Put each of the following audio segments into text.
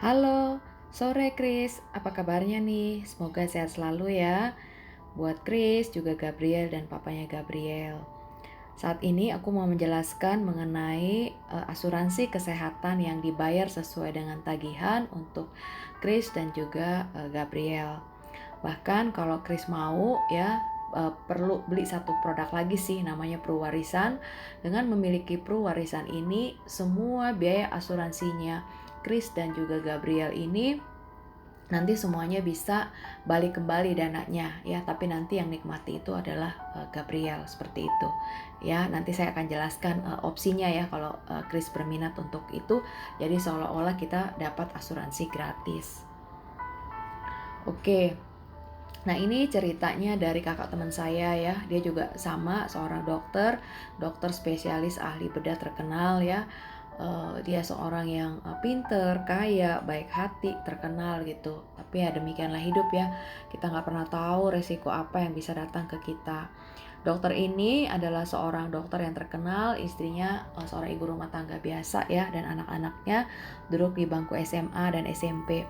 Halo, sore Kris. Apa kabarnya nih? Semoga sehat selalu ya. Buat Kris, juga Gabriel dan papanya Gabriel. Saat ini aku mau menjelaskan mengenai asuransi kesehatan yang dibayar sesuai dengan tagihan untuk Kris dan juga Gabriel. Bahkan kalau Kris mau ya perlu beli satu produk lagi sih, namanya Pruwarisan. Dengan memiliki Pruwarisan ini, semua biaya asuransinya Kris dan juga Gabriel ini nanti semuanya bisa balik kembali dananya ya, tapi nanti yang nikmati itu adalah Gabriel, seperti itu ya. Nanti saya akan jelaskan opsinya ya kalau Kris berminat untuk itu, jadi seolah-olah kita dapat asuransi gratis. Oke. Nah, ini ceritanya dari kakak teman saya ya. Dia juga sama, seorang dokter spesialis ahli bedah terkenal ya. Dia seorang yang pinter, kaya, baik hati, terkenal gitu. Tapi ya demikianlah hidup ya. Kita nggak pernah tahu resiko apa yang bisa datang ke kita. Dokter ini adalah seorang dokter yang terkenal, istrinya seorang ibu rumah tangga biasa ya, dan anak-anaknya duduk di bangku SMA dan SMP.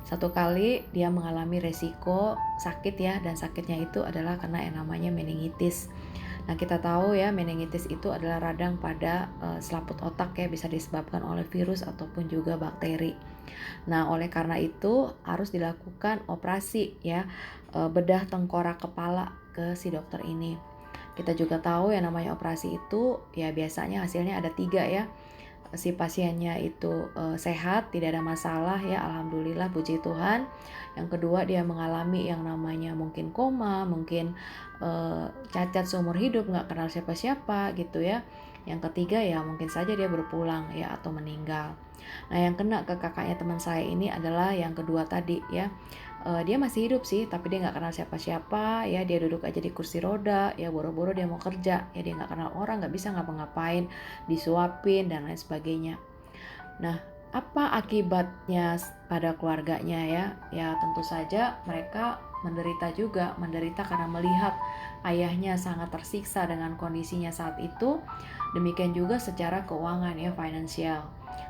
Satu kali dia mengalami resiko sakit ya, dan sakitnya itu adalah karena yang namanya meningitis. Nah, kita tahu ya, meningitis itu adalah radang pada selaput otak ya, bisa disebabkan oleh virus ataupun juga bakteri. Nah, oleh karena itu harus dilakukan operasi ya, bedah tengkorak kepala ke si dokter ini. Kita juga tahu yang namanya operasi itu ya biasanya hasilnya ada 3 ya. Si pasiennya itu sehat, tidak ada masalah ya, alhamdulillah, puji Tuhan. Yang kedua, dia mengalami yang namanya mungkin koma, mungkin cacat seumur hidup, nggak kenal siapa-siapa gitu ya. Yang ketiga ya mungkin saja dia berpulang ya atau meninggal. Nah, yang kena ke kakaknya teman saya ini adalah yang kedua tadi ya. Dia masih hidup sih, tapi dia nggak kenal siapa-siapa ya. Dia duduk aja di kursi roda ya, boro-boro dia mau kerja ya, dia nggak kenal orang, nggak bisa ngapa-ngapain, disuapin dan lain sebagainya. Nah, apa akibatnya pada keluarganya ya? Ya tentu saja mereka menderita karena melihat ayahnya sangat tersiksa dengan kondisinya saat itu. Demikian juga secara keuangan ya, finansial.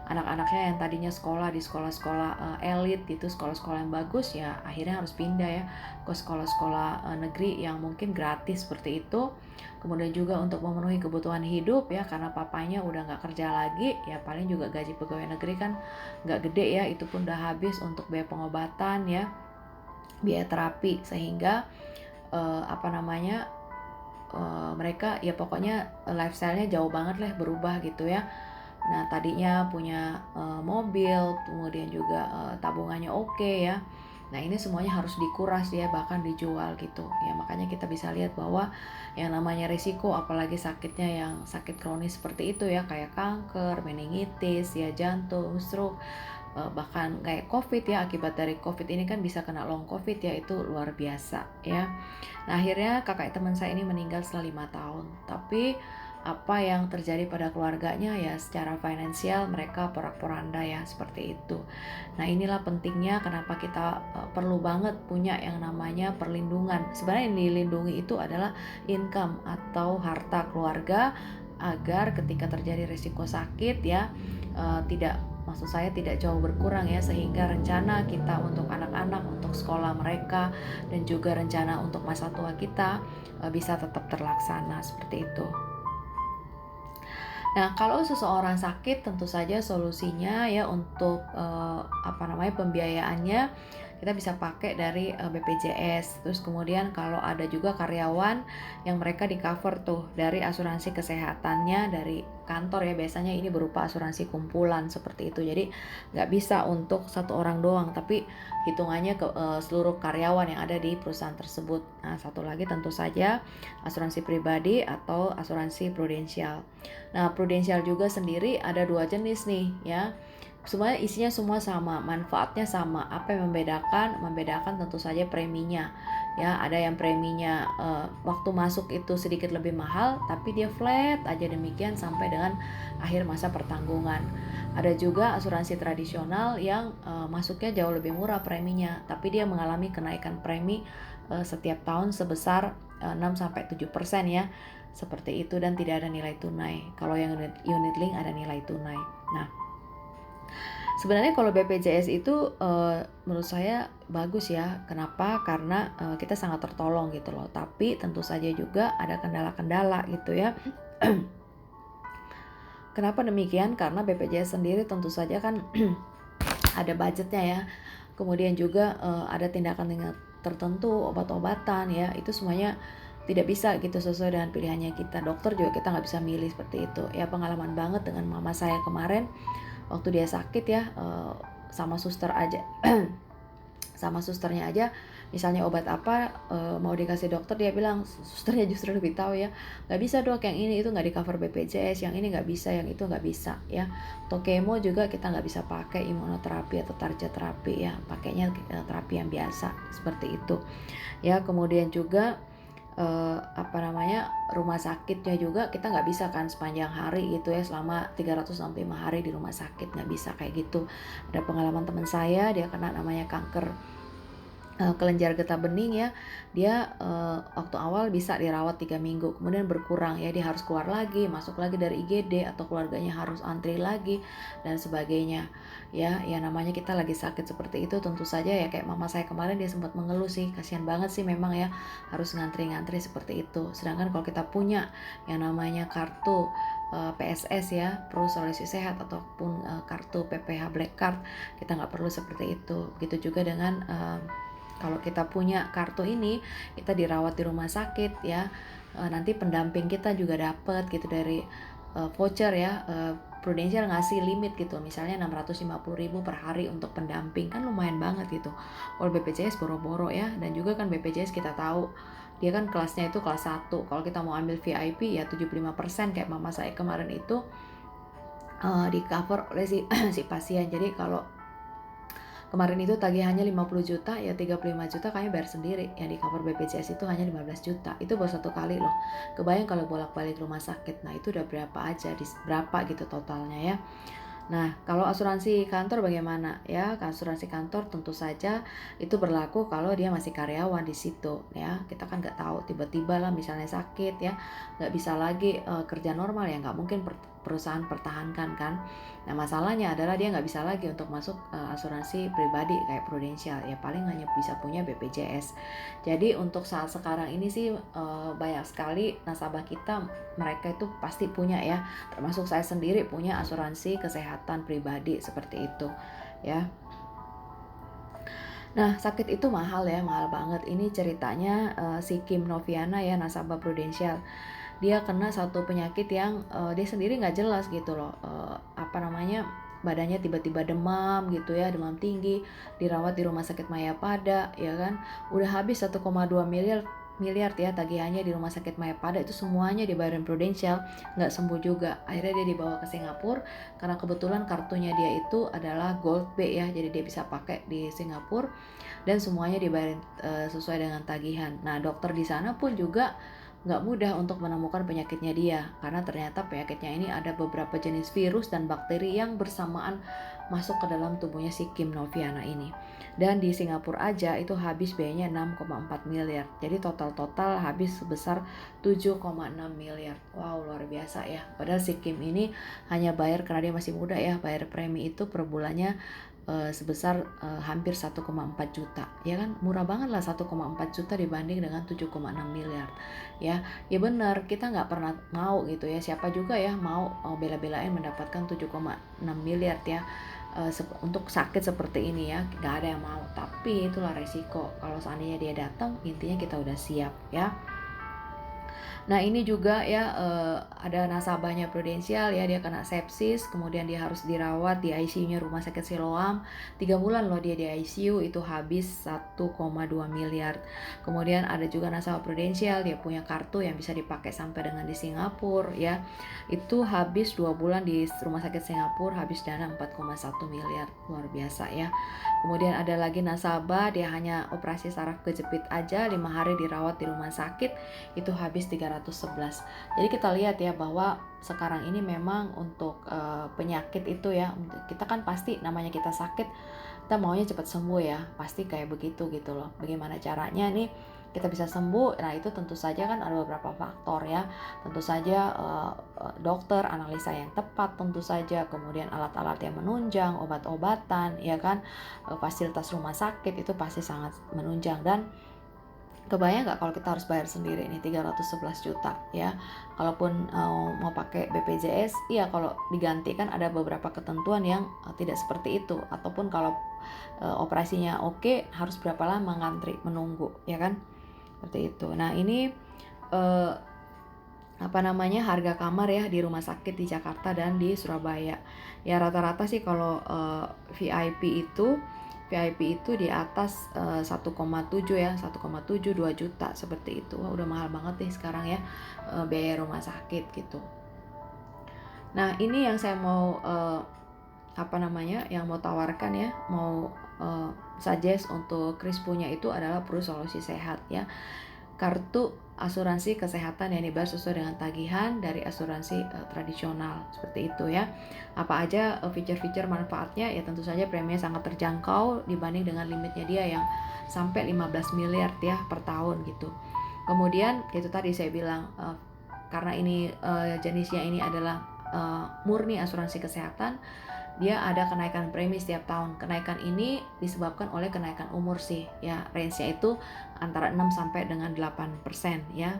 Anak-anaknya yang tadinya sekolah di sekolah-sekolah elit gitu, sekolah-sekolah yang bagus ya, akhirnya harus pindah ya ke sekolah-sekolah negeri yang mungkin gratis seperti itu. Kemudian juga untuk memenuhi kebutuhan hidup ya, karena papanya udah nggak kerja lagi ya, paling juga gaji pegawai negeri kan nggak gede ya, itu pun udah habis untuk biaya pengobatan ya, biaya terapi, sehingga mereka ya pokoknya lifestyle-nya jauh banget lah berubah gitu ya. Nah, tadinya punya mobil, kemudian juga tabungannya oke ya. Nah, ini semuanya harus dikuras ya, bahkan dijual gitu. Ya, makanya kita bisa lihat bahwa yang namanya risiko, apalagi sakitnya yang sakit kronis seperti itu ya, kayak kanker, meningitis, ya jantung, stroke, bahkan kayak COVID ya, akibat dari COVID ini kan bisa kena long COVID ya, itu luar biasa ya. Nah, akhirnya kakak teman saya ini meninggal setelah 5 tahun. Tapi apa yang terjadi pada keluarganya ya, secara finansial mereka porak-poranda ya, seperti itu. Nah, inilah pentingnya kenapa kita perlu banget punya yang namanya perlindungan. Sebenarnya yang dilindungi itu adalah income atau harta keluarga, agar ketika terjadi risiko sakit ya, maksud saya tidak jauh berkurang ya, sehingga rencana kita untuk anak-anak, untuk sekolah mereka, dan juga rencana untuk masa tua kita bisa tetap terlaksana seperti itu. Nah, kalau seseorang sakit, tentu saja solusinya ya untuk pembiayaannya kita bisa pakai dari BPJS. Terus kemudian kalau ada juga karyawan yang mereka di cover tuh dari asuransi kesehatannya dari kantor ya, biasanya ini berupa asuransi kumpulan seperti itu. Jadi nggak bisa untuk satu orang doang, tapi hitungannya ke seluruh karyawan yang ada di perusahaan tersebut. Nah, satu lagi tentu saja asuransi pribadi atau asuransi prudensial. Nah, prudensial juga sendiri ada 2 jenis nih ya. Semuanya isinya semua sama, manfaatnya sama. Apa yang membedakan? Membedakan tentu saja preminya. Ya, ada yang preminya waktu masuk itu sedikit lebih mahal, tapi dia flat aja demikian sampai dengan akhir masa pertanggungan. Ada juga asuransi tradisional yang masuknya jauh lebih murah preminya, tapi dia mengalami kenaikan premi setiap tahun sebesar 6-7% ya. Seperti itu, dan tidak ada nilai tunai. Kalau yang unit link ada nilai tunai. Nah, Sebenarnya kalau BPJS itu, menurut saya bagus ya. Kenapa? Karena, kita sangat tertolong gitu loh. Tapi tentu saja juga ada kendala-kendala gitu ya. Kenapa demikian? Karena BPJS sendiri tentu saja kan ada budgetnya ya. Kemudian juga, ada tindakan tertentu, obat-obatan ya, itu semuanya tidak bisa gitu sesuai dengan pilihannya kita. Dokter juga kita nggak bisa milih seperti itu. Ya pengalaman banget dengan mama saya kemarin waktu dia sakit ya, sama suster aja sama susternya aja, misalnya obat apa, mau dikasih dokter, dia bilang, susternya justru lebih tahu ya, nggak bisa dok, yang ini itu nggak di cover BPJS, yang ini nggak bisa, yang itu nggak bisa ya. Atau kemo juga kita nggak bisa pakai imunoterapi atau target terapi ya, pakainya terapi yang biasa seperti itu ya. Kemudian juga rumah sakitnya juga kita nggak bisa kan sepanjang hari gitu ya, selama 365 hari di rumah sakit, nggak bisa kayak gitu. Ada pengalaman teman saya, dia kena namanya kanker kelenjar getah bening ya. Dia waktu awal bisa dirawat 3 minggu, kemudian berkurang ya, dia harus keluar lagi, masuk lagi dari IGD, atau keluarganya harus antri lagi dan sebagainya ya. Ya namanya kita lagi sakit seperti itu, tentu saja ya, kayak mama saya kemarin, dia sempat mengeluh sih, kasihan banget sih memang ya, harus ngantri-ngantri seperti itu. Sedangkan kalau kita punya yang namanya kartu PSS ya, Pro Solusi Sehat, ataupun kartu PPH Black Card, kita nggak perlu seperti itu. Begitu juga dengan kalau kita punya kartu ini, kita dirawat di rumah sakit ya, nanti pendamping kita juga dapat gitu dari voucher ya. Prudential ngasih limit gitu, misalnya 650.000 per hari untuk pendamping, kan lumayan banget gitu. Kalau BPJS boro-boro ya, dan juga kan BPJS kita tahu dia kan kelasnya itu kelas 1. Kalau kita mau ambil VIP ya 75%, kayak mama saya kemarin itu di cover oleh si si pasien. Jadi kalau kemarin itu tagihannya 50 juta, ya 35 juta kayaknya bayar sendiri. Yang di cover BPJS itu hanya 15 juta. Itu baru 1 kali loh. Kebayang kalau bolak-balik rumah sakit. Nah, itu udah berapa aja, berapa gitu totalnya ya. Nah, kalau asuransi kantor bagaimana ya? Asuransi kantor tentu saja itu berlaku kalau dia masih karyawan di situ ya. Kita kan nggak tahu, tiba-tiba lah misalnya sakit ya, nggak bisa lagi kerja normal ya, nggak mungkin perusahaan pertahankan kan. Nah, masalahnya adalah dia nggak bisa lagi untuk masuk asuransi pribadi kayak Prudential ya, paling hanya bisa punya BPJS. Jadi untuk saat sekarang ini sih banyak sekali nasabah kita, mereka itu pasti punya ya, termasuk saya sendiri punya asuransi kesehatan pribadi seperti itu ya. Nah, sakit itu mahal ya, mahal banget. Ini ceritanya si Kim Noviana ya, nasabah Prudential. Dia kena satu penyakit yang dia sendiri nggak jelas gitu loh. Badannya tiba-tiba demam gitu ya, demam tinggi, dirawat di rumah sakit Mayapada ya kan. Udah habis 1,2 miliar ya tagihannya di rumah sakit Mayapada, itu semuanya dibayarin Prudential, nggak sembuh juga. Akhirnya dia dibawa ke Singapura karena kebetulan kartunya dia itu adalah Gold B ya, jadi dia bisa pakai di Singapura dan semuanya dibayarin sesuai dengan tagihan. Nah, dokter di sana pun juga nggak mudah untuk menemukan penyakitnya dia, karena ternyata penyakitnya ini ada beberapa jenis virus dan bakteri yang bersamaan masuk ke dalam tubuhnya si Kim Noviana ini. Dan di Singapura aja itu habis biayanya 6,4 miliar. Jadi total habis sebesar 7,6 miliar. Wow, luar biasa ya. Padahal si Kim ini hanya bayar, karena dia masih muda ya, bayar premi itu per bulannya sebesar hampir 1,4 juta ya kan, murah banget lah 1,4 juta dibanding dengan 7,6 miliar ya. Ya benar, kita nggak pernah mau gitu ya, siapa juga ya mau bela-belain mendapatkan 7,6 miliar ya untuk sakit seperti ini ya, nggak ada yang mau. Tapi itulah resiko kalau seandainya dia datang, intinya kita udah siap ya. Nah, ini juga ya ada nasabahnya Prudential ya, dia kena sepsis, kemudian dia harus dirawat di ICU-nya Rumah Sakit Siloam. 3 bulan loh dia di ICU, itu habis 1,2 miliar. Kemudian ada juga nasabah Prudential, dia punya kartu yang bisa dipakai sampai dengan di Singapura ya. Itu habis 2 bulan di Rumah Sakit Singapura, habis dana 4,1 miliar. Luar biasa ya. Kemudian ada lagi nasabah, dia hanya operasi saraf kejepit aja, 5 hari dirawat di rumah sakit, itu habis 311. Jadi kita lihat ya bahwa sekarang ini memang untuk penyakit itu ya, kita kan pasti namanya kita sakit, kita maunya cepat sembuh ya, pasti kayak begitu gitu loh. Bagaimana caranya nih? kita bisa sembuh. Nah itu tentu saja kan ada beberapa faktor ya, tentu saja dokter, analisa yang tepat tentu saja, kemudian alat-alat yang menunjang, obat-obatan ya kan, fasilitas rumah sakit itu pasti sangat menunjang. Dan kebayang nggak kalau kita harus bayar sendiri nih 311 juta ya. Kalaupun mau pakai BPJS, iya kalau diganti kan ada beberapa ketentuan yang tidak seperti itu. Ataupun kalau operasinya oke, harus berapa lama ngantri menunggu ya kan, seperti itu. Nah ini harga kamar ya di rumah sakit di Jakarta dan di Surabaya. Ya rata-rata sih kalau VIP itu di atas 1,7 ya, 1,7 2 juta seperti itu. Wah, udah mahal banget nih sekarang ya biaya rumah sakit gitu. Nah, ini yang saya mau yang mau tawarkan ya, mau suggest untuk Kris punya itu adalah Pru Solusi Sehat ya. Kartu asuransi kesehatan yang dibayar sesuai dengan tagihan dari asuransi tradisional seperti itu ya. Apa aja fitur-fitur manfaatnya? Ya tentu saja preminya sangat terjangkau dibanding dengan limitnya dia yang sampai 15 miliar ya per tahun gitu. Kemudian itu tadi saya bilang karena ini jenisnya ini adalah murni asuransi kesehatan, dia ada kenaikan premi setiap tahun. Kenaikan ini disebabkan oleh kenaikan umur sih ya, range-nya itu antara 6 sampai dengan 8% ya.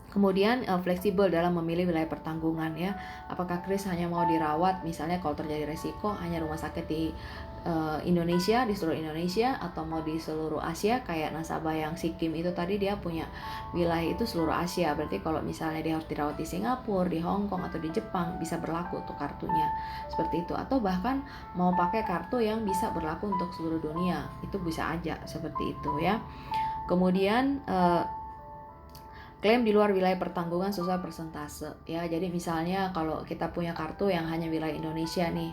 Kemudian fleksibel dalam memilih wilayah pertanggungan ya. Apakah Kris hanya mau dirawat misalnya kalau terjadi resiko hanya rumah sakit di Indonesia, di seluruh Indonesia, atau mau di seluruh Asia kayak nasabah yang Sikim itu tadi, dia punya wilayah itu seluruh Asia. Berarti kalau misalnya dia harus dirawat di Singapura, di Hong Kong atau di Jepang bisa berlaku untuk kartunya seperti itu. Atau bahkan mau pakai kartu yang bisa berlaku untuk seluruh dunia, itu bisa aja seperti itu ya. Kemudian klaim di luar wilayah pertanggungan sesuai persentase ya. Jadi misalnya kalau kita punya kartu yang hanya wilayah Indonesia nih,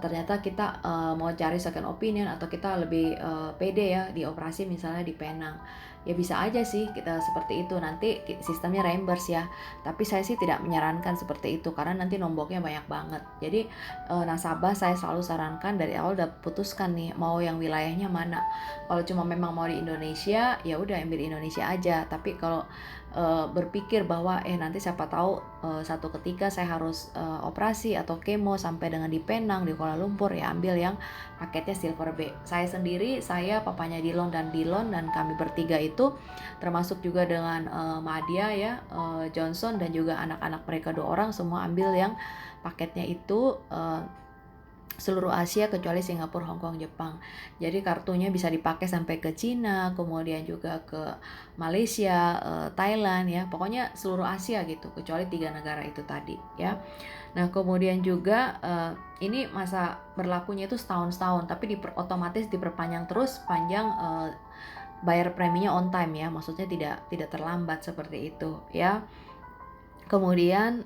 ternyata kita mau cari second opinion atau kita lebih pede ya di operasi misalnya di Penang, ya bisa aja sih kita seperti itu, nanti sistemnya reimburse ya. Tapi saya sih tidak menyarankan seperti itu karena nanti nomboknya banyak banget. Jadi nasabah saya selalu sarankan dari awal udah putuskan nih mau yang wilayahnya mana. Kalau cuma memang mau di Indonesia ya udah ambil Indonesia aja. Tapi kalau berpikir bahwa nanti siapa tahu satu ketika saya harus operasi atau kemo sampai dengan di Penang, di Kuala Lumpur, ya ambil yang paketnya Silver B. Saya sendiri, saya papanya Dilon dan kami bertiga itu termasuk juga dengan Madia ya, Johnson dan juga anak-anak mereka 2 orang semua ambil yang paketnya itu seluruh Asia kecuali Singapura, Hong Kong, Jepang. Jadi kartunya bisa dipakai sampai ke Cina, kemudian juga ke Malaysia, Thailand ya, pokoknya seluruh Asia gitu, kecuali 3 negara itu tadi ya. Nah kemudian juga ini masa berlakunya itu setahun, tapi otomatis diperpanjang terus panjang bayar preminya on time ya, maksudnya tidak terlambat seperti itu ya. Kemudian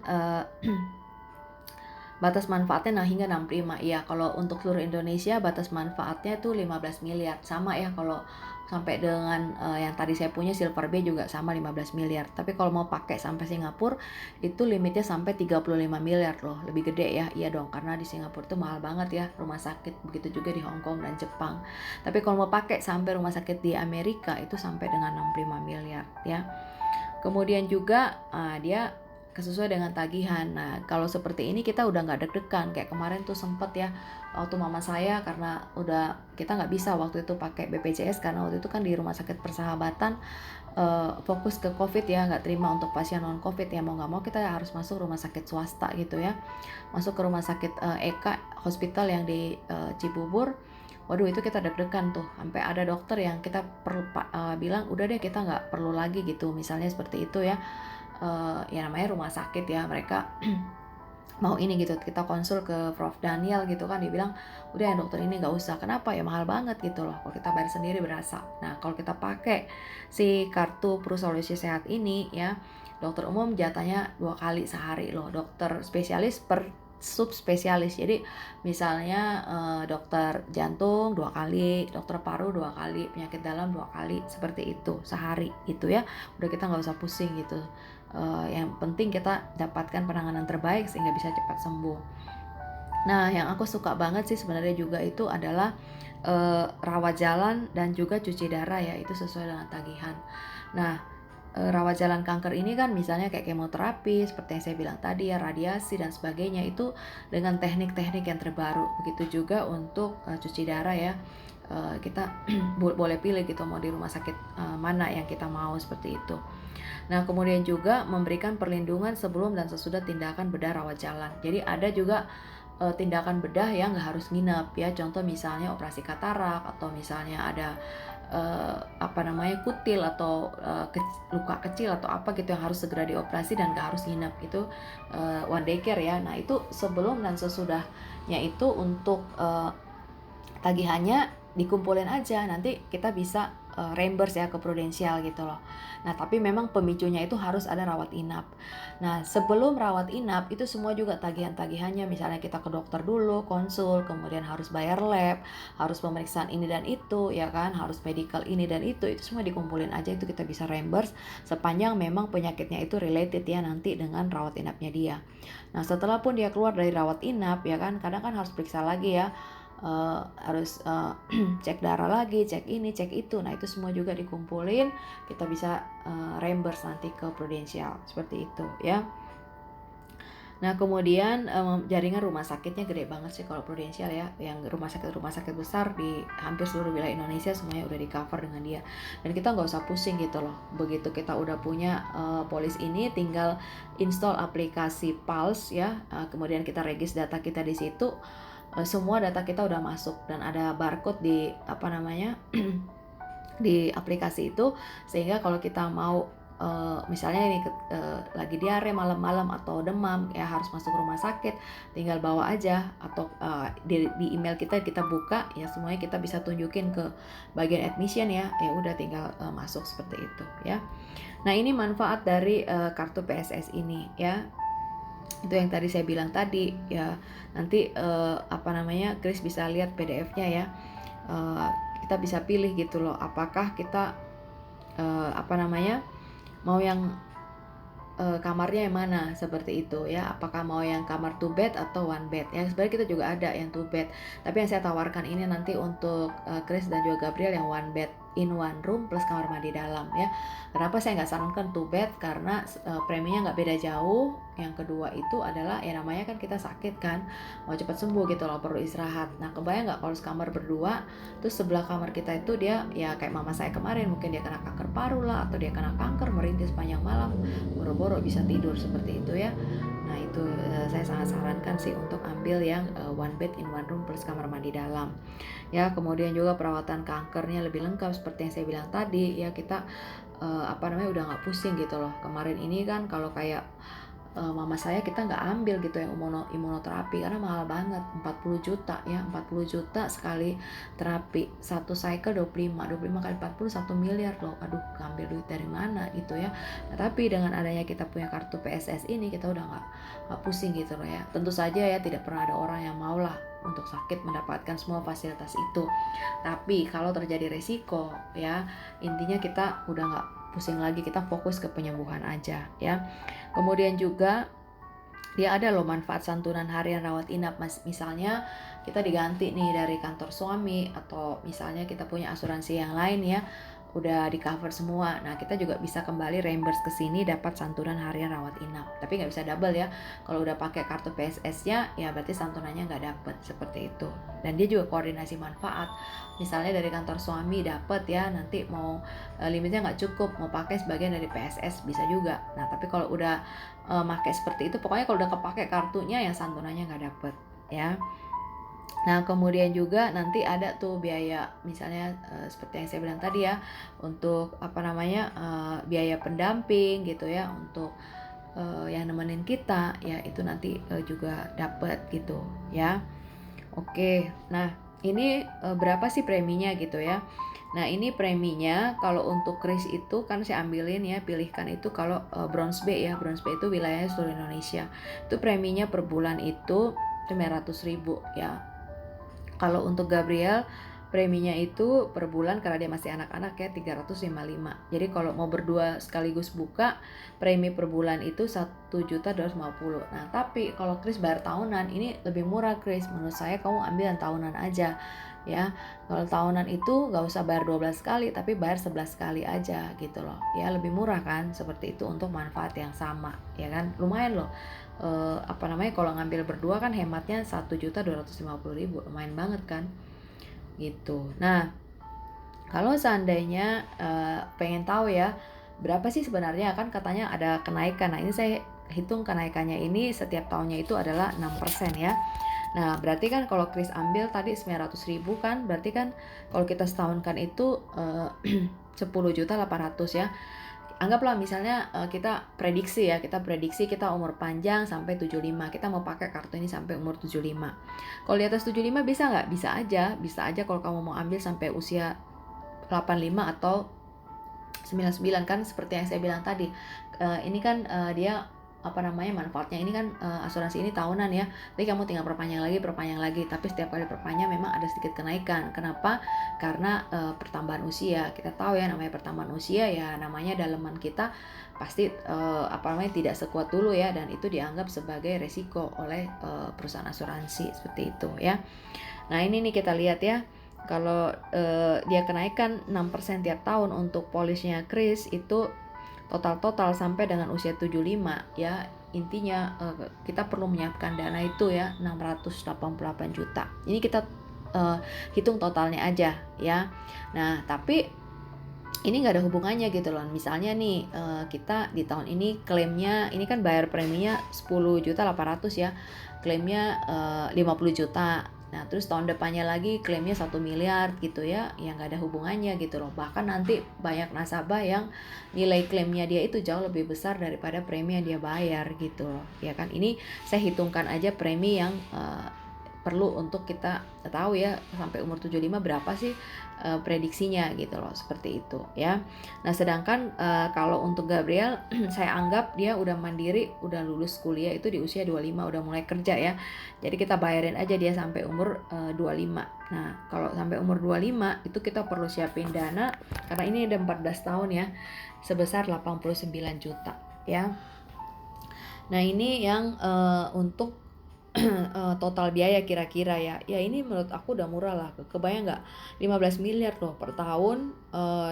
batas manfaatnya hingga 65. Iya, kalau untuk seluruh Indonesia batas manfaatnya itu 15 miliar. Sama ya kalau sampai dengan yang tadi saya punya Silver B juga sama 15 miliar. Tapi kalau mau pakai sampai Singapura itu limitnya sampai 35 miliar loh. Lebih gede ya. Iya dong, karena di Singapura itu mahal banget ya rumah sakit. Begitu juga di Hong Kong dan Jepang. Tapi kalau mau pakai sampai rumah sakit di Amerika itu sampai dengan 65 miliar ya. Kemudian juga dia sesuai dengan tagihan. Nah kalau seperti ini kita udah nggak deg-degan. Kayak kemarin tuh sempet ya waktu mama saya, karena kita nggak bisa waktu itu pakai BPJS karena waktu itu kan di rumah sakit Persahabatan fokus ke COVID ya, nggak terima untuk pasien non COVID ya, mau nggak mau kita harus masuk rumah sakit swasta gitu ya, masuk ke rumah sakit Eka Hospital yang di Cibubur. Waduh itu kita deg-degan tuh, sampai ada dokter yang kita bilang udah deh kita nggak perlu lagi gitu, misalnya seperti itu ya. Ya namanya rumah sakit ya, mereka mau ini gitu, kita konsul ke Prof Daniel gitu kan, dia bilang udah ya dokter ini nggak usah. Kenapa? Ya mahal banget gitu loh, kalau kita bayar sendiri berasa. Nah kalau kita pakai si kartu Pru Solusi Sehat ini ya, dokter umum jatahnya 2 kali sehari loh, dokter spesialis per subspesialis. Jadi misalnya dokter jantung 2 kali, dokter paru 2 kali, penyakit dalam 2 kali, seperti itu sehari gitu ya. Udah kita nggak usah pusing gitu. Yang penting kita dapatkan penanganan terbaik sehingga bisa cepat sembuh. Nah, yang aku suka banget sih sebenarnya juga itu adalah rawat jalan dan juga cuci darah ya, itu sesuai dengan tagihan. Nah, rawat jalan kanker ini kan misalnya kayak kemoterapi seperti yang saya bilang tadi ya, radiasi dan sebagainya, itu dengan teknik-teknik yang terbaru. Begitu juga untuk cuci darah ya, kita boleh pilih gitu mau di rumah sakit mana yang kita mau, seperti itu. Nah, kemudian juga memberikan perlindungan sebelum dan sesudah tindakan bedah rawat jalan. Jadi ada juga tindakan bedah yang nggak harus nginep ya. Contoh misalnya operasi katarak, atau misalnya ada kutil atau luka kecil atau apa gitu yang harus segera dioperasi dan nggak harus nginep, itu one day care ya. Nah, itu sebelum dan sesudahnya itu untuk tagihannya dikumpulin aja, nanti kita bisa reimburse ya ke prudensial gitu loh. Nah, tapi memang pemicunya itu harus ada rawat inap. Nah, sebelum rawat inap itu semua juga tagihan-tagihannya, misalnya kita ke dokter dulu, konsul, kemudian harus bayar lab, harus pemeriksaan ini dan itu, ya kan, harus medical ini dan itu semua dikumpulin aja, itu kita bisa reimburse sepanjang memang penyakitnya itu related ya nanti dengan rawat inapnya dia. Nah, setelah pun dia keluar dari rawat inap ya kan, kadang kan harus periksa lagi ya, harus cek darah lagi, cek ini, cek itu. Nah, itu semua juga dikumpulin, kita bisa reimburse nanti ke prudensial, seperti itu ya. Nah, kemudian jaringan rumah sakitnya gede banget sih kalau prudensial ya, yang rumah sakit besar di hampir seluruh wilayah Indonesia semuanya udah di cover dengan dia, dan kita nggak usah pusing gitu loh. Begitu kita udah punya polis ini, tinggal install aplikasi Pulse ya, kemudian kita regis data kita di situ, semua data kita udah masuk dan ada barcode di di aplikasi itu, sehingga kalau kita mau misalnya ini lagi diare malam-malam atau demam ya harus masuk rumah sakit, tinggal bawa aja, atau di email kita buka ya, semuanya kita bisa tunjukin ke bagian admission ya udah tinggal masuk, seperti itu ya. Nah, ini manfaat dari kartu PSS ini ya. Itu yang tadi saya bilang tadi ya, nanti Chris bisa lihat PDF-nya ya. Kita bisa pilih gitu loh, apakah kita mau yang kamarnya yang mana, seperti itu ya, apakah mau yang kamar 2 bed atau 1 bed ya. Sebenarnya kita juga ada yang 2 bed, tapi yang saya tawarkan ini nanti untuk Chris dan juga Gabriel yang 1 bed in 1 room plus kamar mandi dalam ya. Kenapa saya nggak sarankan 2 bed? Karena preminya nggak beda jauh. Yang kedua itu adalah ya namanya kan kita sakit kan, mau cepat sembuh gitu loh, perlu istirahat. Nah, kebayang nggak kalau sekamar berdua, terus sebelah kamar kita itu dia ya kayak mama saya kemarin, mungkin dia kena kanker paru lah, atau dia kena kanker merintih sepanjang malam, boro-boro bisa tidur, seperti itu ya. Nah, itu saya sangat sarankan sih untuk ambil yang 1 bed in 1 room plus kamar mandi dalam ya. Kemudian juga perawatan kankernya lebih lengkap seperti yang saya bilang tadi ya, kita udah nggak pusing gitu loh. Kemarin ini kan kalau kayak mama saya, kita nggak ambil gitu yang imunoterapi karena mahal banget, 40 juta ya, 40 juta sekali terapi, satu cycle 25 kali 40 1 miliar loh. Aduh, ngambil duit dari mana gitu ya. Nah, tapi dengan adanya kita punya kartu PSS ini, kita udah nggak pusing gitu loh ya. Tentu saja ya, tidak pernah ada orang yang mau lah untuk sakit mendapatkan semua fasilitas itu, tapi kalau terjadi resiko ya, intinya kita udah nggak pusing lagi, kita fokus ke penyembuhan aja ya. Kemudian juga dia ada loh manfaat santunan harian rawat inap, misalnya kita diganti nih dari kantor suami, atau misalnya kita punya asuransi yang lain ya, udah di cover semua. Nah, kita juga bisa kembali reimburse ke sini, dapat santunan harian rawat inap, tapi nggak bisa double ya. Kalau udah pakai kartu PSS-nya ya berarti santunannya nggak dapet, seperti itu. Dan dia juga koordinasi manfaat, misalnya dari kantor suami dapat ya, nanti mau limitnya nggak cukup, mau pakai sebagian dari PSS bisa juga. Nah, tapi kalau udah pakai seperti itu, pokoknya kalau udah kepake kartunya yang santunannya nggak dapet ya. Nah, kemudian juga nanti ada tuh biaya, misalnya seperti yang saya bilang tadi ya, untuk biaya pendamping gitu ya, untuk yang nemenin kita ya, itu nanti juga dapat gitu ya. Oke, nah ini berapa sih preminya gitu ya. Nah, ini preminya kalau untuk Chris itu kan saya ambilin ya, pilihkan itu kalau Bronze B ya. Bronze B itu wilayahnya seluruh Indonesia. Itu preminya per bulan itu 500.000 ya. Kalau untuk Gabriel preminya itu per bulan karena dia masih anak-anak ya 355. Jadi kalau mau berdua sekaligus buka, premi per bulan itu 1.250.000. Nah, tapi kalau Kris bayar tahunan ini lebih murah Kris. Menurut saya kamu ambil yang tahunan aja ya. Kalau tahunan itu gak usah bayar 12 kali tapi bayar 11 kali aja gitu loh. Ya lebih murah kan, seperti itu untuk manfaat yang sama ya kan. Lumayan loh. Kalau ngambil berdua kan hematnya 1.250.000, lumayan banget kan gitu. Nah, kalau seandainya pengen tahu ya berapa sih sebenarnya, kan katanya ada kenaikan. Nah, ini saya hitung kenaikannya ini setiap tahunnya itu adalah 6% ya. Nah, berarti kan kalau Kris ambil tadi 900.000 kan, berarti kan kalau kita setahunkan itu 10.800.000 ya. Anggaplah misalnya kita prediksi kita umur panjang sampai 75. Kita mau pakai kartu ini sampai umur 75. Kalau di atas 75 bisa nggak? Bisa aja kalau kamu mau ambil sampai usia 85 atau 99 kan, seperti yang saya bilang tadi. Ini kan dia manfaatnya ini kan asuransi ini tahunan ya. Jadi kamu tinggal perpanjang lagi, tapi setiap kali perpanjang memang ada sedikit kenaikan. Kenapa? Karena pertambahan usia. Kita tahu ya, namanya pertambahan usia ya, namanya daleman kita pasti tidak sekuat dulu ya, dan itu dianggap sebagai resiko oleh perusahaan asuransi, seperti itu ya. Nah, ini nih kita lihat ya. Kalau dia kenaikan 6% tiap tahun untuk polisnya Kris itu total sampai dengan usia 75 ya. Intinya kita perlu menyiapkan dana itu ya 688 juta. Ini kita hitung totalnya aja ya. Nah, tapi ini nggak ada hubungannya gitu loh. Misalnya nih kita di tahun ini klaimnya, ini kan bayar preminya 10.800.000 ya, klaimnya 50 juta. Nah, terus tahun depannya lagi klaimnya 1 miliar gitu ya, yang gak ada hubungannya gitu loh. Bahkan nanti banyak nasabah yang nilai klaimnya dia itu jauh lebih besar daripada premi yang dia bayar gitu loh. Ya kan, ini saya hitungkan aja premi yang perlu untuk kita tahu ya, sampai umur 75 berapa sih prediksinya gitu loh, seperti itu ya. Nah, sedangkan kalau untuk Gabriel saya anggap dia udah mandiri, udah lulus kuliah itu di usia 25, udah mulai kerja ya. Jadi kita bayarin aja dia sampai umur 25. Nah, kalau sampai umur 25 itu kita perlu siapin dana, karena ini udah 14 tahun ya, sebesar 89 juta ya. Nah, ini yang untuk total biaya kira-kira ya. Ya, ini menurut aku udah murah lah. Kebayang nggak? 15 miliar loh per tahun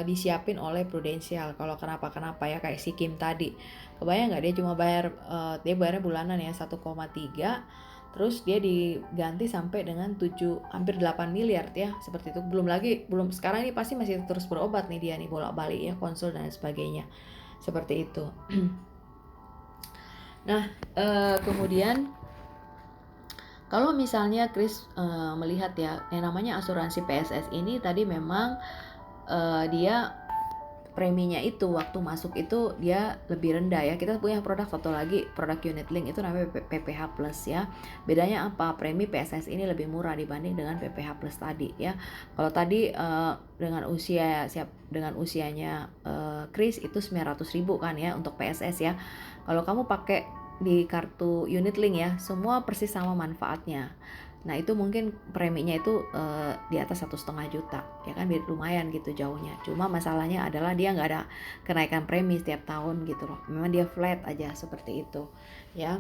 disiapin oleh Prudential. Kalau kenapa-kenapa ya, kayak si Kim tadi. Kebayang nggak, dia cuma bayar dia bayarnya bulanan ya 1,3, terus dia diganti sampai dengan 7 hampir 8 miliar ya, seperti itu. Belum sekarang ini pasti masih terus berobat nih dia nih, bolak-balik ya, konsul dan sebagainya. Seperti itu. Nah, kemudian kalau misalnya Kris melihat ya, yang namanya asuransi PSS ini tadi memang dia preminya itu waktu masuk itu dia lebih rendah ya. Kita punya produk satu lagi, produk unit link itu namanya PPH Plus ya. Bedanya apa? Premi PSS ini lebih murah dibanding dengan PPH Plus tadi ya. Kalau tadi dengan usianya Kris itu 900.000 kan ya untuk PSS ya. Kalau kamu pakai di kartu unit link ya, semua persis sama manfaatnya. Nah, itu mungkin preminya itu di atas 1,5 juta ya kan, lumayan gitu jauhnya. Cuma masalahnya adalah dia nggak ada kenaikan premi setiap tahun gitu loh, memang dia flat aja seperti itu ya.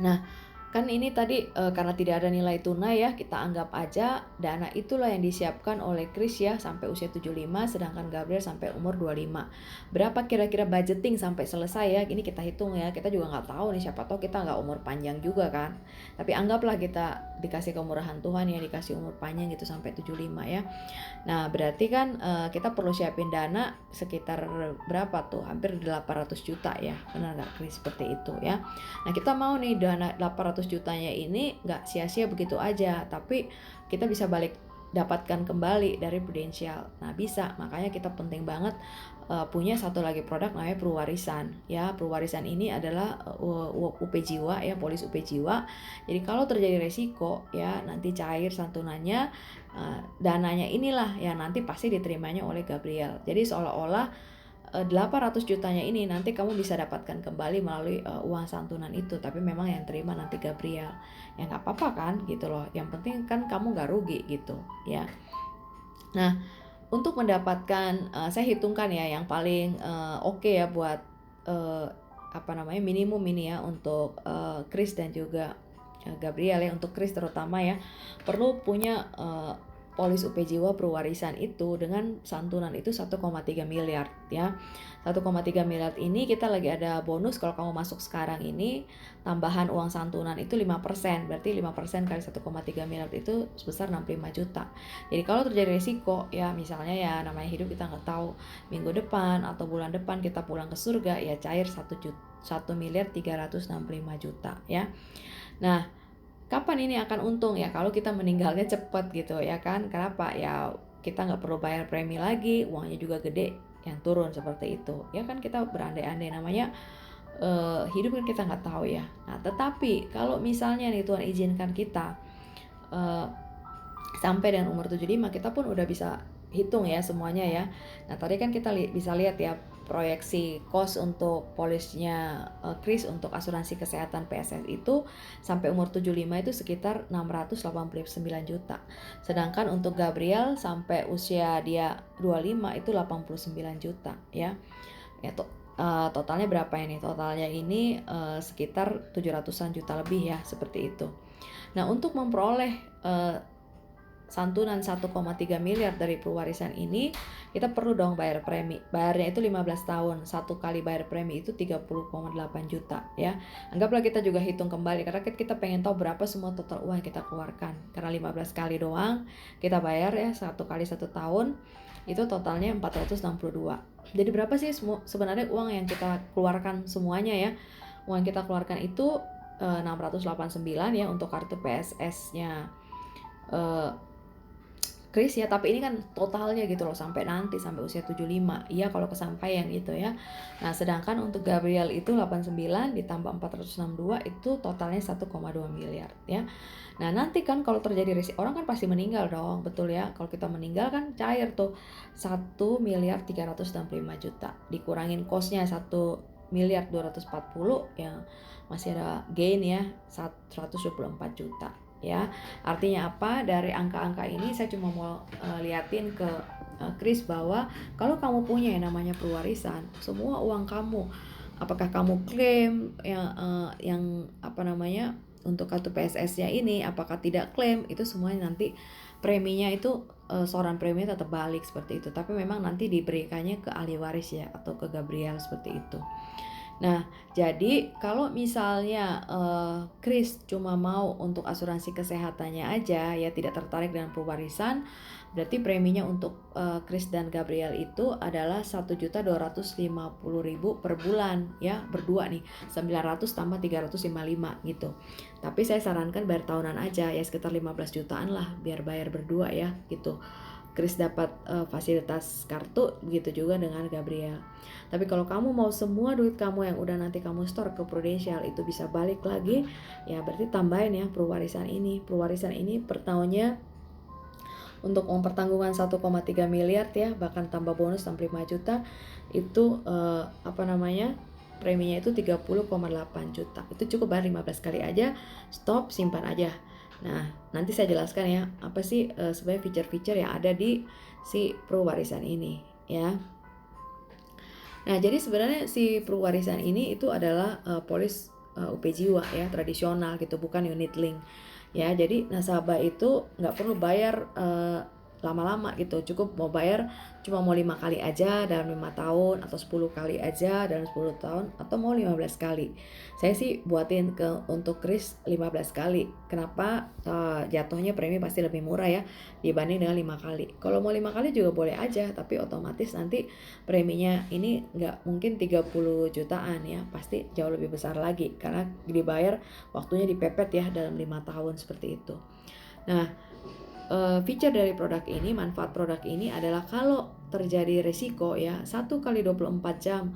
Nah, kan ini tadi karena tidak ada nilai tunai ya, kita anggap aja dana itulah yang disiapkan oleh Kris ya sampai usia 75, sedangkan Gabriel sampai umur 25. Berapa kira-kira budgeting sampai selesai ya, ini kita hitung ya. Kita juga nggak tahu nih, siapa tahu kita nggak umur panjang juga kan. Tapi anggaplah kita dikasih kemurahan Tuhan ya, dikasih umur panjang gitu sampai 75 ya. Nah, berarti kan kita perlu siapin dana sekitar berapa tuh, hampir 800 juta ya, benar nggak Kris? Seperti itu ya. Nah, kita mau nih dana 800 jutanya ini nggak sia-sia begitu aja, tapi kita bisa dapatkan kembali dari Prudential. Nah, bisa, makanya kita penting banget punya satu lagi produk namanya Pruwarisan ya. Pruwarisan ini adalah UP Jiwa ya, polis UP Jiwa. Jadi kalau terjadi resiko ya, nanti cair santunannya, dananya inilah yang nanti pasti diterimanya oleh Gabriel. Jadi seolah-olah 800 jutanya ini nanti kamu bisa dapatkan kembali melalui uang santunan itu, tapi memang yang terima nanti Gabriel. Ya nggak apa-apa kan gitu loh, yang penting kan kamu nggak rugi gitu ya. Nah, untuk mendapatkan, saya hitungkan ya yang paling, oke ya buat, eee, apa namanya, minimum ini ya untuk, Kris dan juga, Gabriel ya, untuk Kris terutama ya, perlu punya, polis UP Jiwa Perwarisan itu dengan santunan itu 1,3 miliar ya. 1,3 miliar ini kita lagi ada bonus kalau kamu masuk sekarang ini, tambahan uang santunan itu 5%, berarti 5% kali 1,3 miliar itu sebesar 65 juta. Jadi kalau terjadi resiko ya, misalnya ya namanya hidup kita nggak tahu minggu depan atau bulan depan kita pulang ke surga ya, cair 1,365 miliar ya. Nah, kapan ini akan untung ya? Kalau kita meninggalnya cepat gitu ya kan. Kenapa? Ya kita nggak perlu bayar premi lagi, uangnya juga gede yang turun seperti itu. Ya kan kita berandai-andai, namanya hidup kan kita nggak tahu ya. Nah, tetapi kalau misalnya nih Tuhan izinkan kita eh, sampai dengan umur 75, kita pun udah bisa hitung ya semuanya ya. Nah, tadi kan kita bisa lihat ya proyeksi cost untuk polisnya Kris untuk asuransi kesehatan PSS itu sampai umur 75 itu sekitar 689 juta. Sedangkan untuk Gabriel sampai usia dia 25 itu 89 juta ya. Ya totalnya berapa ini? Totalnya ini sekitar 700-an juta lebih ya, seperti itu. Nah, untuk memperoleh santunan 1,3 miliar dari pewarisan ini, kita perlu dong bayar premi. Bayarnya itu 15 tahun. Satu kali bayar premi itu 30,8 juta ya. Anggaplah kita juga hitung kembali karena kita pengen tahu berapa semua total uang yang kita keluarkan. Karena 15 kali doang kita bayar ya, satu kali 1 tahun. Itu totalnya 462. Jadi berapa sih sebenarnya uang yang kita keluarkan semuanya ya? Uang yang kita keluarkan itu 689 ya untuk kartu PSS-nya Kris ya, tapi ini kan totalnya gitu loh sampai nanti sampai usia 75. Iya kalau kesampaian gitu ya. Nah, sedangkan untuk Gabriel itu 89 ditambah 462 itu totalnya 1,2 miliar ya. Nah, nanti kan kalau terjadi resiko, orang kan pasti meninggal dong, betul ya. Kalau kita meninggal kan cair tuh 1,365 juta. Dikurangin cost-nya 1,240 ya, masih ada gain ya 124 juta. Ya, artinya apa? Dari angka-angka ini saya cuma mau liatin ke Kris bahwa kalau kamu punya yang namanya pewarisan, semua uang kamu, apakah kamu klaim yang apa namanya untuk kartu PSS-nya ini, apakah tidak klaim, itu semuanya nanti preminya itu setoran preminya tetap balik seperti itu. Tapi memang nanti diberikannya ke ahli waris ya, atau ke Gabriel seperti itu. Nah, jadi kalau misalnya Kris cuma mau untuk asuransi kesehatannya aja ya, tidak tertarik dengan pewarisan, berarti preminya untuk Kris dan Gabriel itu adalah 1.250.000 per bulan ya, berdua nih 900 tambah 355 gitu. Tapi saya sarankan bayar tahunan aja ya, sekitar 15 jutaan lah biar bayar berdua ya gitu. Kris dapat fasilitas kartu, begitu juga dengan Gabriel. Tapi kalau kamu mau semua duit kamu yang udah nanti kamu store ke Prudential itu bisa balik lagi, ya berarti tambahin ya pewarisan ini. Pewarisan ini per tahunnya untuk uang pertanggungan 1,3 miliar ya, bahkan tambah bonus 65 juta itu apa namanya? Preminya itu 30,8 juta. Itu cukup bayar 15 kali aja, stop, simpan aja. Nah, nanti saya jelaskan ya apa sih sebenarnya feature-feature yang ada di si pewarisan ini ya. Nah, jadi sebenarnya si pewarisan ini itu adalah polis UP Jiwa ya, tradisional gitu, bukan unit link. Ya, jadi nasabah itu nggak perlu bayar lama-lama gitu, cukup mau bayar cuma mau 5 kali aja dalam 5 tahun, atau 10 kali aja dalam 10 tahun, atau mau 15 kali. Saya sih buatin untuk Kris 15 kali. Kenapa? Jatuhnya premi pasti lebih murah ya dibanding dengan 5 kali. Kalau mau 5 kali juga boleh aja, tapi otomatis nanti preminya ini nggak mungkin 30 jutaan ya, pasti jauh lebih besar lagi karena dibayar waktunya dipepet ya dalam 5 tahun seperti itu. Nah, feature dari produk ini, manfaat produk ini adalah kalau terjadi resiko ya, 1 kali 24 jam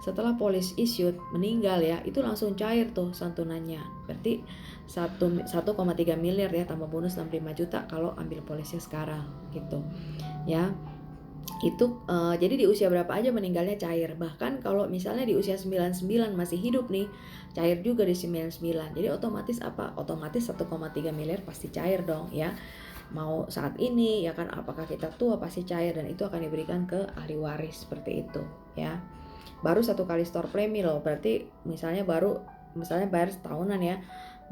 setelah polis issued meninggal ya, itu langsung cair tuh santunannya. Berarti 1,3 miliar ya, tambah bonus 65 juta kalau ambil polisnya sekarang gitu ya. Itu jadi di usia berapa aja meninggalnya cair. Bahkan kalau misalnya di usia 99 masih hidup nih, cair juga di 99. Jadi otomatis apa? Otomatis 1,3 miliar pasti cair dong ya. mau saat ini ya kan, apakah kita tua pasti cair, dan itu akan diberikan ke ahli waris seperti itu ya. Baru 1 kali store premi loh, berarti misalnya bayar setahunan ya,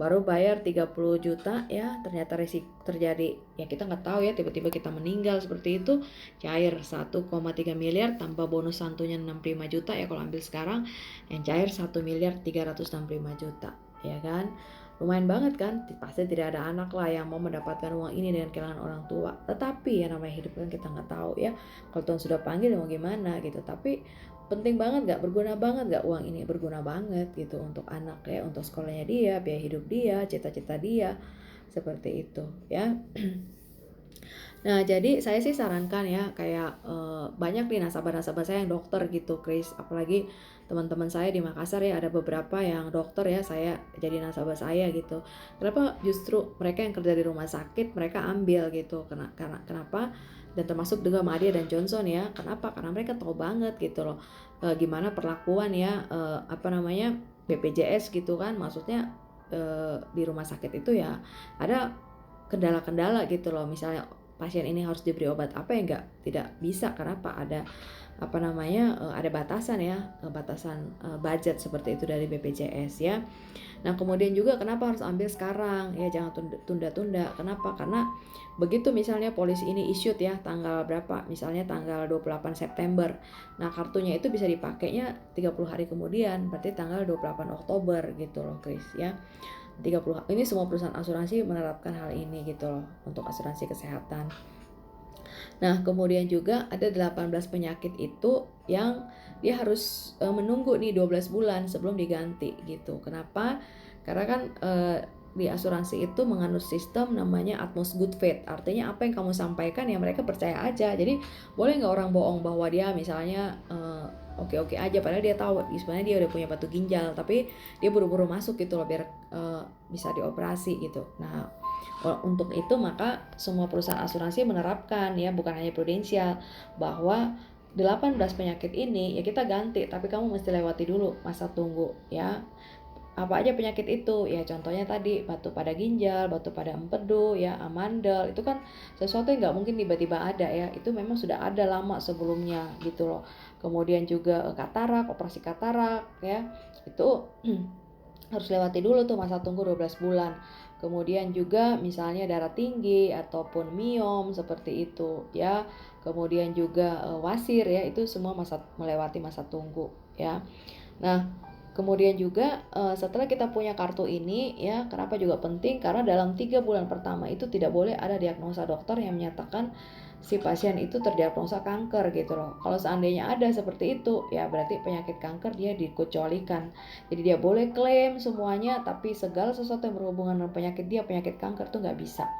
baru bayar 30 juta ya, ternyata risiko terjadi ya, kita nggak tahu ya, tiba-tiba kita meninggal seperti itu, cair 1,3 miliar tanpa bonus santunya 65 juta ya kalau ambil sekarang, yang cair 1.365 juta ya kan. Lumayan banget kan, pasti tidak ada anak lah yang mau mendapatkan uang ini dengan kehilangan orang tua. Tetapi ya namanya hidup kan kita nggak tahu ya, kalau Tuhan sudah panggil mau gimana gitu. Tapi penting banget gak, berguna banget gak uang ini? Berguna banget gitu untuk anak ya, untuk sekolahnya dia, biaya hidup dia, cita-cita dia, seperti itu ya. Nah, jadi saya sih sarankan ya, kayak banyak nih nasabah-nasabah saya yang dokter gitu, Chris. Apalagi teman-teman saya di Makassar ya, ada beberapa yang dokter ya, saya jadi nasabah saya gitu. Kenapa justru mereka yang kerja di rumah sakit mereka ambil gitu? Kenapa? Dan termasuk juga Madia dan Johnson ya. Kenapa? Karena mereka tahu banget gitu loh, gimana perlakuan ya, BPJS gitu kan. Maksudnya di rumah sakit itu ya ada kendala-kendala gitu loh, misalnya pasien ini harus diberi obat apa ya, tidak bisa, karena ada batasan ya, batasan budget seperti itu dari BPJS ya. Nah, kemudian juga kenapa harus ambil sekarang ya, jangan tunda-tunda. Kenapa? Karena begitu misalnya polisi ini issued ya tanggal berapa, misalnya tanggal 28 September. Nah, kartunya itu bisa dipakainya 30 hari kemudian, berarti tanggal 28 Oktober gitu loh, Chris ya. 30, ini semua perusahaan asuransi menerapkan hal ini gitu loh untuk asuransi kesehatan. Nah, kemudian juga ada 18 penyakit itu yang dia harus menunggu nih 12 bulan sebelum diganti gitu. Kenapa? Karena kan di asuransi itu menganut sistem namanya utmost good faith. Artinya apa yang kamu sampaikan ya mereka percaya aja. Jadi boleh nggak orang bohong bahwa dia misalnya oke-oke aja, padahal dia tahu sebenarnya dia udah punya batu ginjal, tapi dia buru-buru masuk gitu loh biar bisa dioperasi gitu. Nah, untuk itu maka semua perusahaan asuransi menerapkan ya, bukan hanya Prudential, bahwa 18 penyakit ini ya kita ganti, tapi kamu mesti lewati dulu masa tunggu ya. Apa aja penyakit itu ya, contohnya tadi batu pada ginjal, batu pada empedu ya, amandel, itu kan sesuatu yang nggak mungkin tiba-tiba ada ya, itu memang sudah ada lama sebelumnya gitu loh. Kemudian juga katarak, operasi katarak ya, itu harus lewati dulu tuh masa tunggu 12 bulan. Kemudian juga misalnya darah tinggi ataupun miom seperti itu ya. Kemudian juga wasir ya, itu semua melewati masa tunggu ya. Nah, kemudian juga setelah kita punya kartu ini ya, kenapa juga penting? Karena dalam 3 bulan pertama itu tidak boleh ada diagnosa dokter yang menyatakan si pasien itu terdiagnosa kanker gitu loh. Kalau seandainya ada seperti itu ya berarti penyakit kanker dia dikecualikan. Jadi dia boleh klaim semuanya, tapi segala sesuatu yang berhubungan dengan penyakit kanker tuh nggak bisa.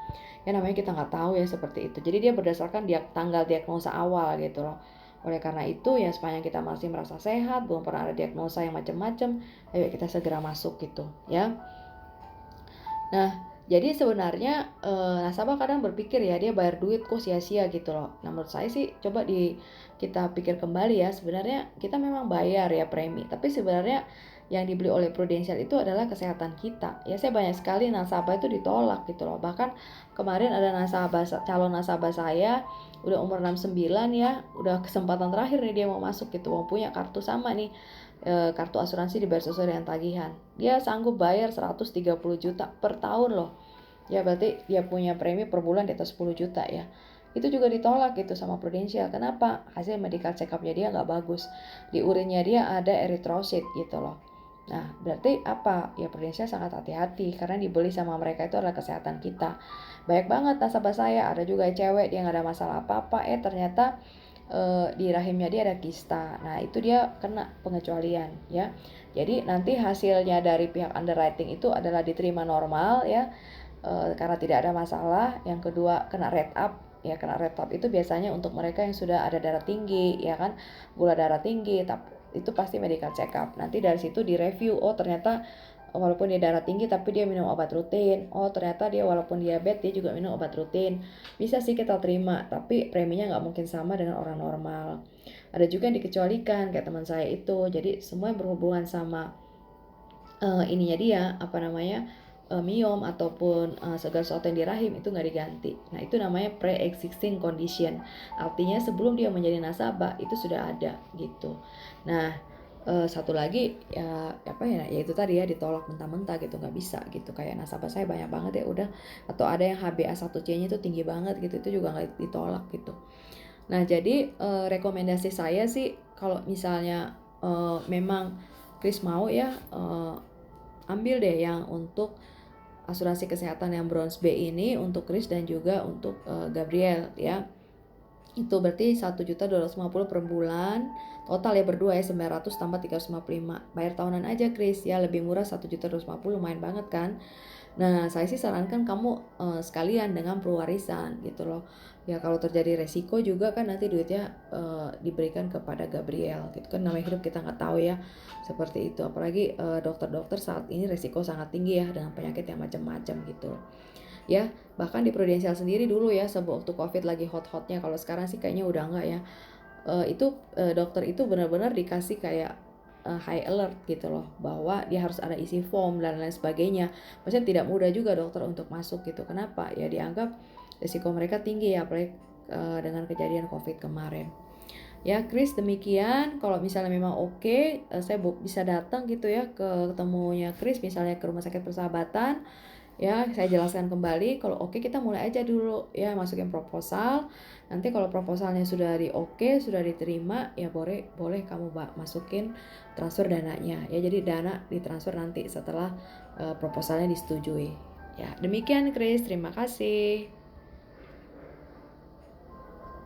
Ya namanya kita nggak tahu ya seperti itu. Jadi dia berdasarkan tanggal diagnosa awal gitu loh. Oleh karena itu ya, sepanjang kita masih merasa sehat, belum pernah ada diagnosa yang macam-macam, ayo kita segera masuk gitu ya. Nah, jadi sebenarnya nasabah kadang berpikir ya, dia bayar duit kok sia-sia gitu loh. Nah, menurut saya sih coba kita pikir kembali ya, sebenarnya kita memang bayar ya premi, tapi sebenarnya yang dibeli oleh Prudential itu adalah kesehatan kita. Ya, saya banyak sekali nasabah itu ditolak gitu loh. Bahkan kemarin ada calon nasabah saya udah umur 69 ya, udah kesempatan terakhir nih dia mau masuk gitu, mau punya kartu sama nih, kartu asuransi dibayar sesuai dengan tagihan. Dia sanggup bayar 130 juta per tahun loh. Ya berarti dia punya premi per bulan di atas 10 juta ya. Itu juga ditolak gitu sama Prudential. Kenapa? Hasil medical check up-nya dia nggak bagus. Di urinnya dia ada eritrosit gitu loh. Nah, berarti apa? Ya Prudential sangat hati-hati karena dibeli sama mereka itu adalah kesehatan kita. Banyak banget nasabah saya, ada juga cewek dia nggak ada masalah apa-apa, ternyata di rahimnya dia ada kista. Nah, itu dia kena pengecualian ya. Jadi nanti hasilnya dari pihak underwriting itu adalah diterima normal ya, karena tidak ada masalah. Yang kedua kena rate up. Ya, kena rate up itu biasanya untuk mereka yang sudah ada darah tinggi ya kan, gula darah tinggi, tapi itu pasti medical check up. Nanti dari situ direview, oh ternyata walaupun dia darah tinggi tapi dia minum obat rutin, oh ternyata dia walaupun diabetes dia juga minum obat rutin, bisa sih kita terima, tapi preminya nggak mungkin sama dengan orang normal. Ada juga yang dikecualikan kayak teman saya itu. Jadi semua yang berhubungan sama ininya dia miom ataupun segala sesuatu yang di rahim itu nggak diganti. Nah itu namanya pre-existing condition, artinya sebelum dia menjadi nasabah itu sudah ada gitu. Nah satu lagi ya apa ya, yaitu tadi ya ditolak mentah-mentah gitu, nggak bisa gitu, kayak nasabah saya banyak banget ya udah, atau ada yang HbA1c-nya itu tinggi banget gitu, itu juga nggak ditolak gitu. Nah jadi rekomendasi saya sih kalau misalnya memang Kris mau ya, ambil deh yang untuk asuransi kesehatan yang bronze B ini untuk Kris dan juga untuk Gabriel ya. Itu berarti 1.250.000 per bulan. Total ya berdua ya 900 tambah 355. Bayar tahunan aja Kris ya, lebih murah 1.250.000, lumayan banget kan. Nah, saya sih sarankan kamu sekalian dengan pewarisan gitu loh. Ya kalau terjadi resiko juga kan nanti duitnya diberikan kepada Gabriel gitu kan, namanya hidup kita nggak tahu ya, seperti itu. Apalagi dokter-dokter saat ini resiko sangat tinggi ya dengan penyakit yang macam-macam gitu ya. Bahkan di Prudential sendiri dulu ya waktu COVID lagi hot-hotnya, kalau sekarang sih kayaknya udah enggak ya. Dokter itu benar-benar dikasih kayak high alert gitu loh, bahwa dia harus ada isi form dan lain sebagainya. Maksudnya tidak mudah juga dokter untuk masuk gitu. Kenapa? Ya dianggap risiko mereka tinggi ya, apalagi dengan kejadian COVID kemarin. Ya, Chris, demikian. Kalau misalnya memang oke, saya bisa datang gitu ya ke ketemunya Chris, misalnya ke Rumah Sakit Persahabatan. Ya, saya jelaskan kembali. Kalau oke, kita mulai aja dulu ya, masukin proposal. Nanti kalau proposalnya sudah sudah diterima, ya boleh kamu masukin transfer dananya. Ya, jadi dana ditransfer nanti setelah proposalnya disetujui. Ya, demikian Chris. Terima kasih.